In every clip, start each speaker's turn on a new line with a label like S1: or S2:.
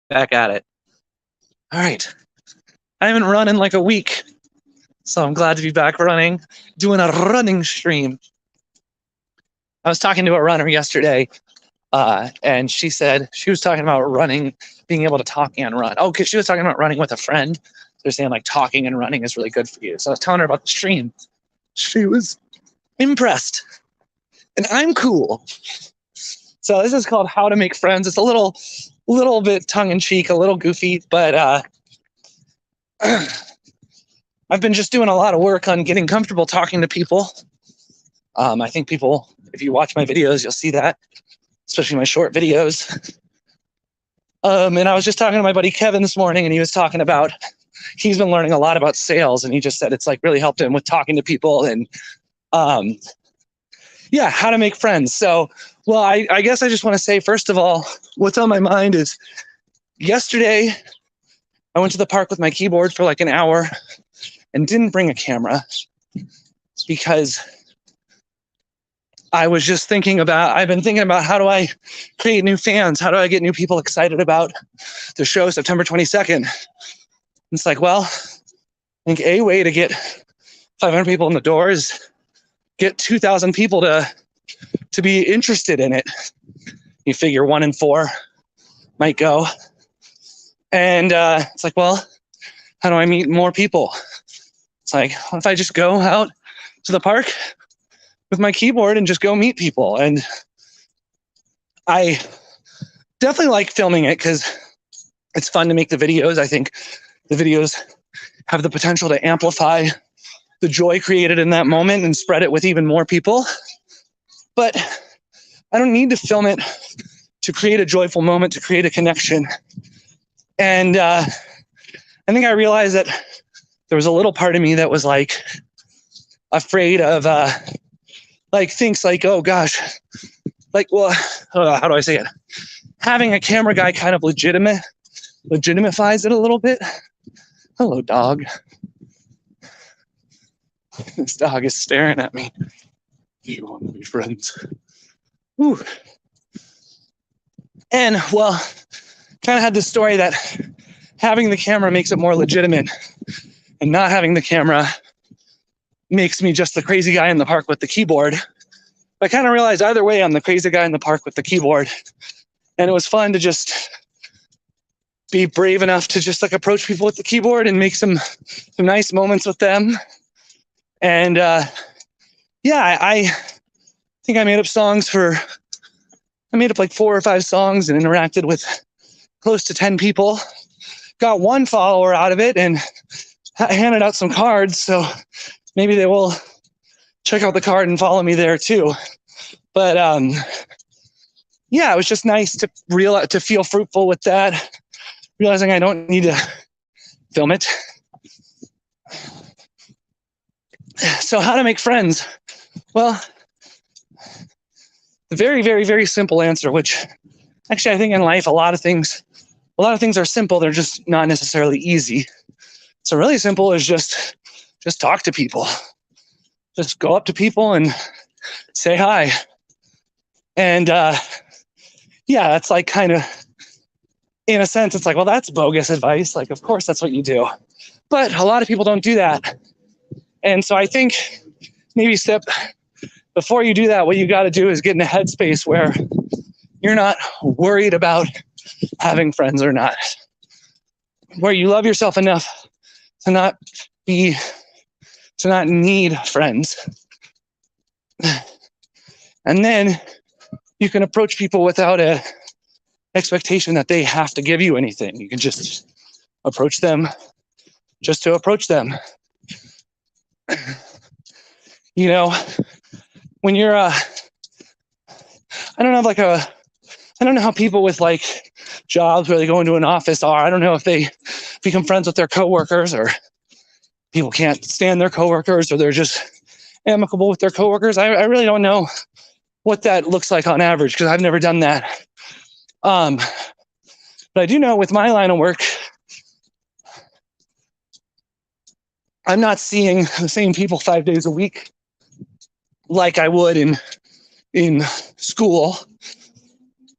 S1: Back at it. All right. I haven't run in like a week, so I'm glad to be back running, doing a running stream. I was talking to a runner yesterday, and she said she was talking about running, being able to talk and run. Oh, because she was talking about running with a friend. They're saying like talking and running is really good for you. So I was telling her about the stream. She was impressed, and I'm cool. So this is called How to Make Friends. It's a little bit tongue in cheek, a little goofy, but I've been just doing a lot of work on getting comfortable talking to people. I think people, if you watch my videos, you'll see that, especially my short videos. And I was just talking to my buddy Kevin this morning, and he was talking about, he's been learning a lot about sales, and he just said it's like really helped him with talking to people and yeah, how to make friends. So, well, I guess I just want to say, first of all, what's on my mind is yesterday I went to the park with my keyboard for like an hour and didn't bring a camera because I've been thinking about how do I create new fans? How do I get new people excited about the show September 22nd? It's like, well, I think a way to get 500 people in the door is get 2,000 people to be interested in it. You figure 1 in 4 might go. And it's like, well, how do I meet more people? It's like, what if I just go out to the park with my keyboard and just go meet people? And I definitely like filming it because it's fun to make the videos. I think the videos have the potential to amplify the joy created in that moment and spread it with even more people. But I don't need to film it to create a joyful moment, to create a connection. And I think I realized that there was a little part of me that was like afraid of like thinks like, oh gosh, like, well, how do I say it? Having a camera guy kind of legitimifies it a little bit. Hello, dog. This dog is staring at me. Do you want to be friends? Ooh. And well, kind of had this story that having the camera makes it more legitimate, and not having the camera makes me just the crazy guy in the park with the keyboard. But I kind of realized either way, I'm the crazy guy in the park with the keyboard. And it was fun to just be brave enough to just like approach people with the keyboard and make some nice moments with them. And yeah, I think I made up like 4 or 5 songs and interacted with close to 10 people. Got 1 follower out of it and handed out some cards. So maybe they will check out the card and follow me there too. But yeah, it was just nice to feel fruitful with that, realizing I don't need to film it. So how to make friends? Well, the very, very, very simple answer, which actually I think in life a lot of things are simple, they're just not necessarily easy. So really simple is just talk to people. Just go up to people and say hi. And yeah, that's like kind of, in a sense, it's like, well, that's bogus advice. Like, of course, that's what you do. But a lot of people don't do that. And so I think maybe before you do that, what you got to do is get in a headspace where you're not worried about having friends or not, where you love yourself enough to not need friends. And then you can approach people without an expectation that they have to give you anything. You can just approach them just to approach them. You know, when you're I don't know how people with like jobs where they go into an office are. I don't know if they become friends with their coworkers, or people can't stand their coworkers, or they're just amicable with their coworkers. I really don't know what that looks like on average, because I've never done that. But I do know with my line of work, I'm not seeing the same people 5 days a week like I would in school.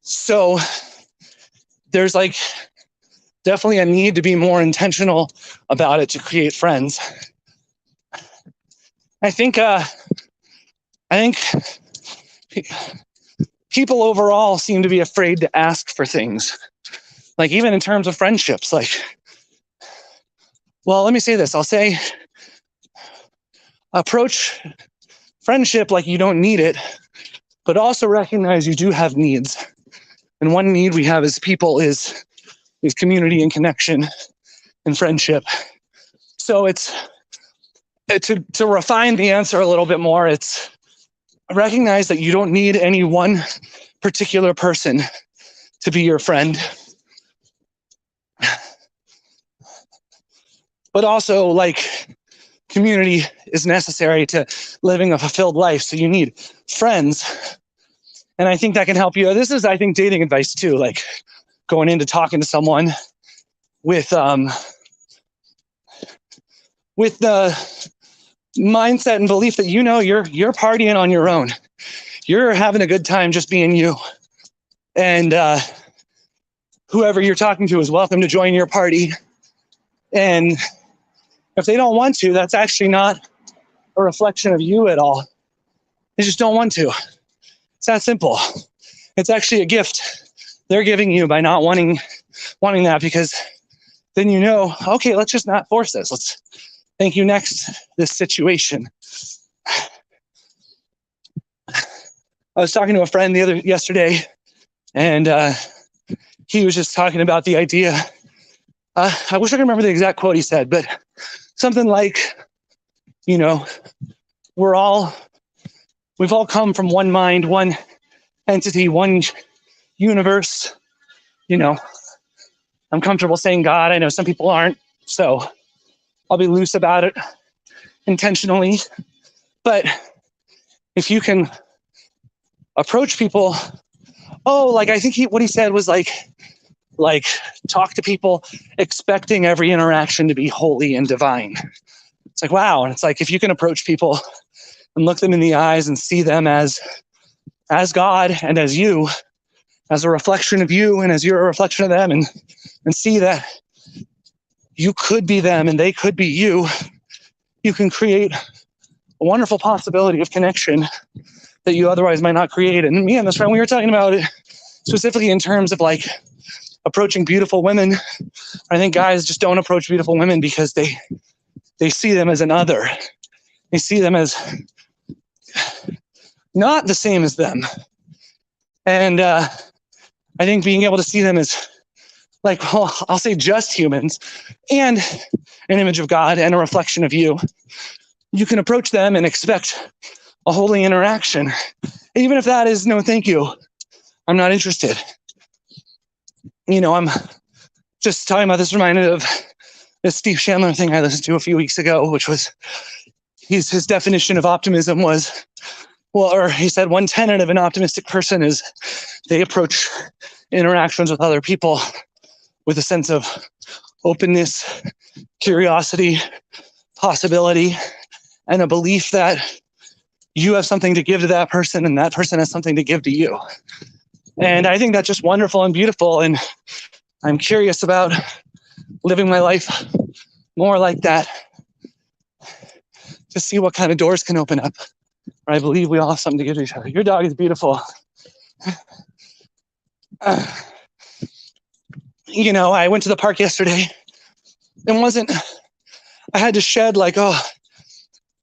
S1: So there's like definitely a need to be more intentional about it to create friends. I think people overall seem to be afraid to ask for things. Like even in terms of friendships, like, well, let me say this. I'll say approach friendship like you don't need it, but also recognize you do have needs. And one need we have as people is community and connection and friendship. So it's to refine the answer a little bit more, it's recognize that you don't need any one particular person to be your friend. But also, like, community is necessary to living a fulfilled life. So you need friends. And I think that can help you. This is, I think, dating advice too, like going into talking to someone with the mindset and belief that you're partying on your own. You're having a good time just being you. And whoever you're talking to is welcome to join your party. And if they don't want to, that's actually not a reflection of you at all. They just don't want to. It's that simple. It's actually a gift they're giving you by not wanting that, because then okay, let's just not force this. Let's thank you next this situation. I was talking to a friend yesterday, and he was just talking about the idea. I wish I could remember the exact quote he said, but something like, we've all come from one mind, one entity, one universe. I'm comfortable saying God. I know some people aren't, so I'll be loose about it intentionally. But if you can approach people, I think what he said was like talk to people expecting every interaction to be holy and divine. It's like, wow. And it's like, if you can approach people and look them in the eyes and see them as God and as you, as a reflection of you and as you're a reflection of them, and see that you could be them and they could be you, you can create a wonderful possibility of connection that you otherwise might not create. And me and this friend, we were talking about it specifically in terms of like approaching beautiful women. I think guys just don't approach beautiful women because they see them as another. They see them as not the same as them. And I think being able to see them as I'll say just humans and an image of God and a reflection of you, you can approach them and expect a holy interaction. Even if that is no thank you, I'm not interested. I'm just talking about this, reminded of this Steve Chandler thing I listened to a few weeks ago, which was his definition of optimism was, he said one tenet of an optimistic person is they approach interactions with other people with a sense of openness, curiosity, possibility, and a belief that you have something to give to that person and that person has something to give to you. And I think that's just wonderful and beautiful. And I'm curious about living my life more like that, to see what kind of doors can open up. I believe we all have something to give to each other. Your dog is beautiful. I went to the park yesterday and I had to shed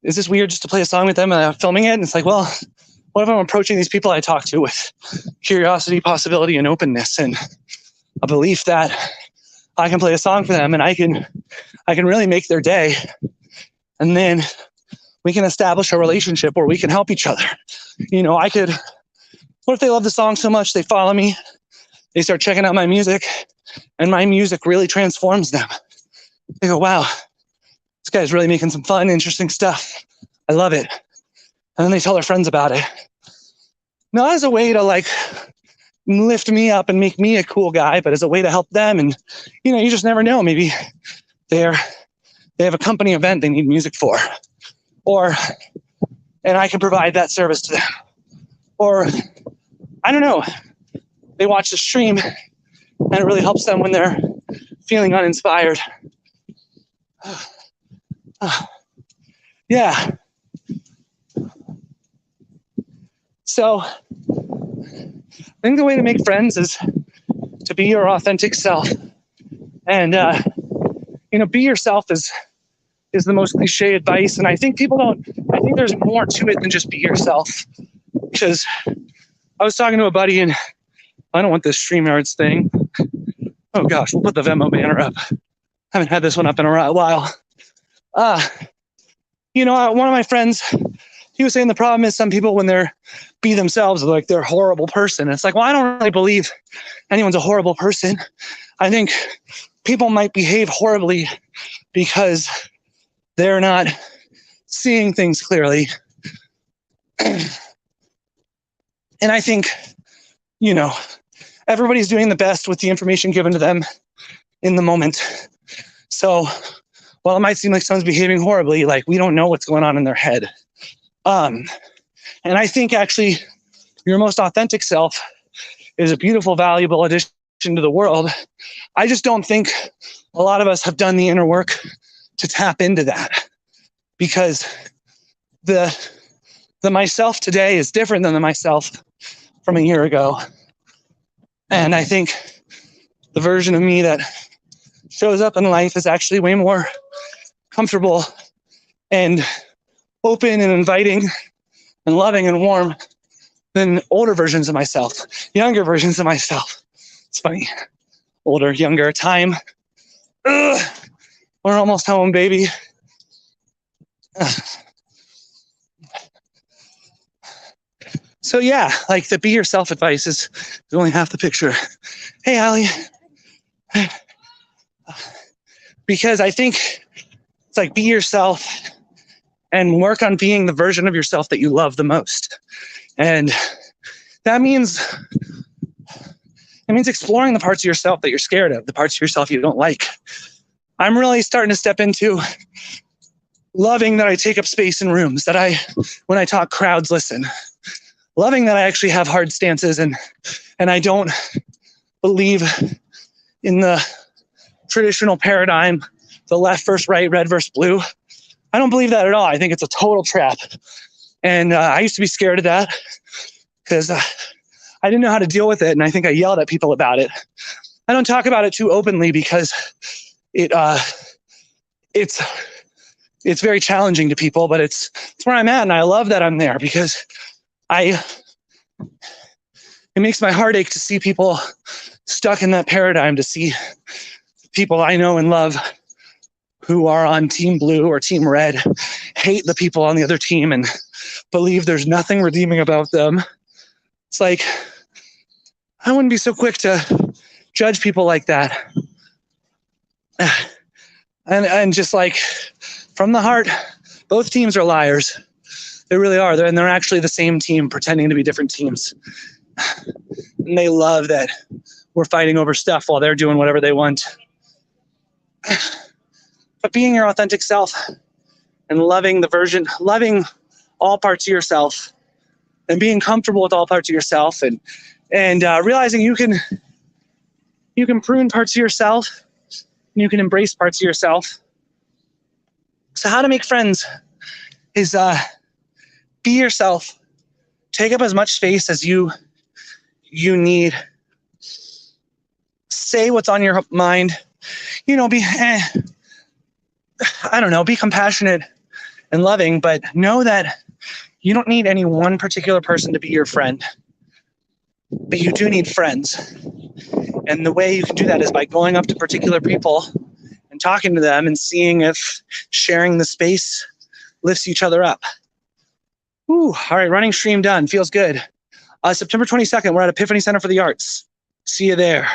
S1: is this weird just to play a song with them and I'm filming it? And it's like, well, what if I'm approaching these people I talk to with curiosity, possibility, and openness, and a belief that I can play a song for them and I can really make their day. And then we can establish a relationship where we can help each other. What if they love the song so much, they follow me, they start checking out my music, and my music really transforms them. They go, wow, this guy's really making some fun, interesting stuff. I love it. And then they tell their friends about it. Not as a way to lift me up and make me a cool guy, but as a way to help them. And, you just never know. Maybe they have a company event they need music for, and I can provide that service to them. Or, I don't know, they watch the stream and it really helps them when they're feeling uninspired. Yeah. So I think the way to make friends is to be your authentic self. And, be yourself is the most cliche advice. And I think I think there's more to it than just be yourself. Because I was talking to a buddy, and I don't want this StreamYards thing. Oh gosh, we'll put the Venmo banner up. Haven't had this one up in a while. One of my friends, he was saying the problem is some people, when they're be themselves, like they're a horrible person. It's like, well, I don't really believe anyone's a horrible person. I think people might behave horribly because they're not seeing things clearly. And I think, everybody's doing the best with the information given to them in the moment. So while it might seem like someone's behaving horribly, like we don't know what's going on in their head. And I think actually your most authentic self is a beautiful, valuable addition to the world. I just don't think a lot of us have done the inner work to tap into that, because the myself today is different than the myself from a year ago. And I think the version of me that shows up in life is actually way more comfortable and open and inviting and loving and warm than older versions of myself, younger versions of myself. It's funny. Older, younger, time. Ugh. We're almost home, baby. So yeah, like the be yourself advice is only half the picture. Hey, Allie. Because I think it's like be yourself and work on being the version of yourself that you love the most. And that means exploring the parts of yourself that you're scared of, the parts of yourself you don't like. I'm really starting to step into loving that I take up space in rooms, that when I talk, crowds listen. Loving that I actually have hard stances and I don't believe in the traditional paradigm, the left versus right, red versus blue. I don't believe that at all. I think it's a total trap. And I used to be scared of that because I didn't know how to deal with it. And I think I yelled at people about it. I don't talk about it too openly because it's very challenging to people, but it's where I'm at. And I love that I'm there because it makes my heart ache to see people stuck in that paradigm, to see people I know and love who are on team blue or team red hate the people on the other team and believe there's nothing redeeming about them. It's like, I wouldn't be so quick to judge people like that. And just like from the heart, both teams are liars. They really are. They're actually the same team pretending to be different teams. And they love that we're fighting over stuff while they're doing whatever they want. But being your authentic self and loving all parts of yourself and being comfortable with all parts of yourself and realizing you can prune parts of yourself and you can embrace parts of yourself. So how to make friends is be yourself. Take up as much space as you need. Say what's on your mind. Be compassionate and loving, but know that you don't need any one particular person to be your friend. But you do need friends. And the way you can do that is by going up to particular people and talking to them and seeing if sharing the space lifts each other up. All right, running stream done. Feels good. September 22nd, we're at Epiphany Center for the Arts. See you there.